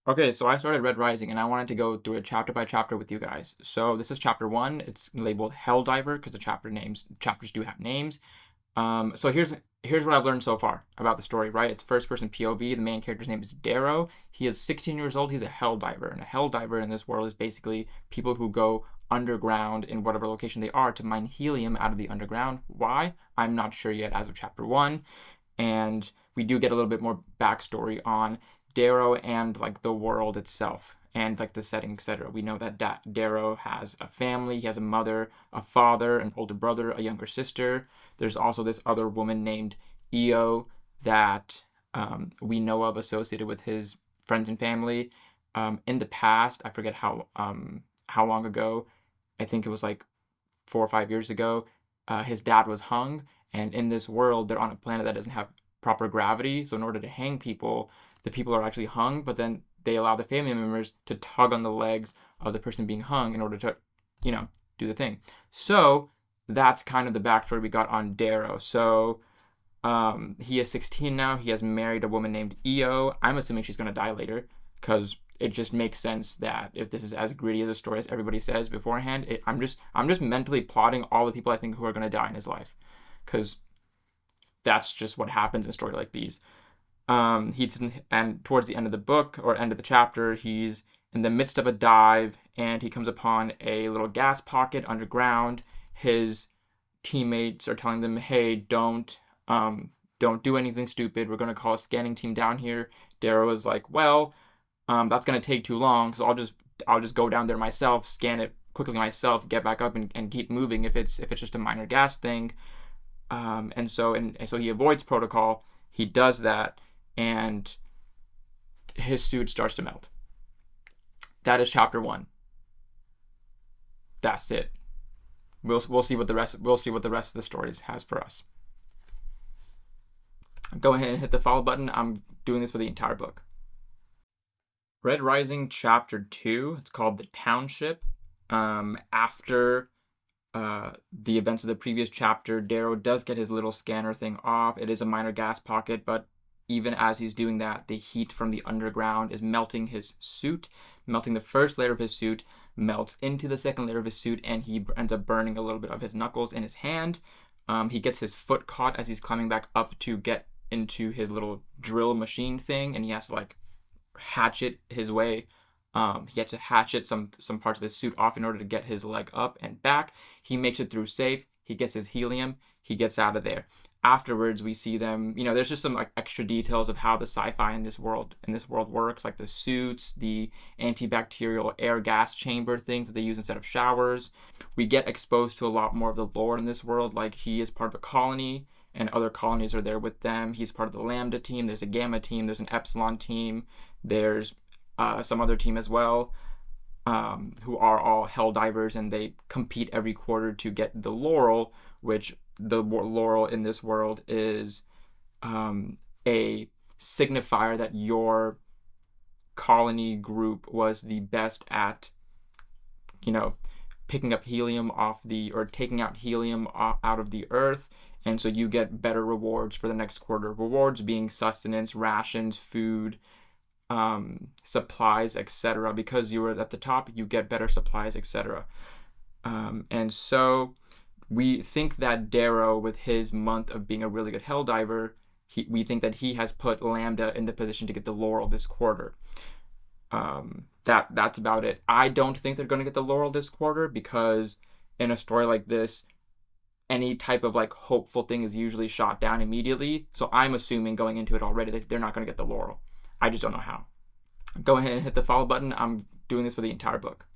Okay, so I started Red Rising and I wanted to go through it chapter by chapter with you guys. So this is chapter one. It's labeled Helldiver because the chapters do have names. So here's what I've learned so far about the story, right? It's first person POV. The main character's name is Darrow. He is 16 years old. He's a Helldiver. And a Helldiver in this world is basically people who go underground in whatever location they are to mine helium out of the underground. Why? I'm not sure yet as of chapter one. And we do get a little bit more backstory on Darrow and like the world itself and like the setting, etc. We know that Darrow has a family. He has a mother, a father, an older brother, a younger sister. There's also this other woman named Io that we know of associated with his friends and family. In the past, I forget how long ago. I think it was like 4 or 5 years ago. His dad was hung, and in this world, they're on a planet that doesn't have proper gravity. So in order to hang people, the people are actually hung, but then they allow the family members to tug on the legs of the person being hung in order to, do the thing. So that's kind of the backstory we got on Darrow. So he is 16 now. He has married a woman named Io. I'm assuming she's going to die later because it just makes sense that if this is as gritty as a story as everybody says beforehand, I'm just mentally plotting all the people I think who are going to die in his life because that's just what happens in a story like these. And towards the end of the book or end of the chapter, he's in the midst of a dive and he comes upon a little gas pocket underground. His teammates are telling them, "Hey, don't do anything stupid. We're going to call a scanning team down here." Darrow is like, "Well, that's going to take too long, so I'll just go down there myself, scan it quickly myself, get back up and keep moving if it's just a minor gas thing." And so he avoids protocol. He does that, and his suit starts to melt. That is chapter one. That's it. We'll see what the rest of the story has for us. Go ahead and hit the follow button. I'm doing this for the entire book. Red Rising chapter 2. It's called The Township. After the events of the previous chapter, Darrow does get his little scanner thing off. It is a minor gas pocket, but even as he's doing that, the heat from the underground is melting his suit, melting the first layer of his suit, melts into the second layer of his suit, and he ends up burning a little bit of his knuckles in his hand. He gets his foot caught as he's climbing back up to get into his little drill machine thing, and he has to like hatchet his way. He had to hatchet some parts of his suit off in order to get his leg up and back. He makes it through safe. He gets his helium. He gets out of there. Afterwards, we see them. There's just some like extra details of how the sci-fi in this world works, like the suits, the antibacterial air gas chamber things that they use instead of showers. We get exposed to a lot more of the lore in this world. Like he is part of a colony, and other colonies are there with them. He's part of the Lambda team. There's a Gamma team. There's an Epsilon team. There's some other team as well, who are all Helldivers, and they compete every quarter to get the laurel, which the laurel in this world is a signifier that your colony group was the best at, picking up helium taking out helium out of the earth. And so you get better rewards for the next quarter. Rewards being sustenance, rations, food, supplies, etc. Because you were at the top, you get better supplies, etc. And so we think that Darrow, with his month of being a really good Helldiver, we think that he has put Lambda in the position to get the laurel this quarter. That's about it. I don't think they're going to get the laurel this quarter because in a story like this, any type of like hopeful thing is usually shot down immediately. So I'm assuming going into it already that they're not going to get the laurel. I just don't know how. Go ahead and hit the follow button. I'm doing this for the entire book.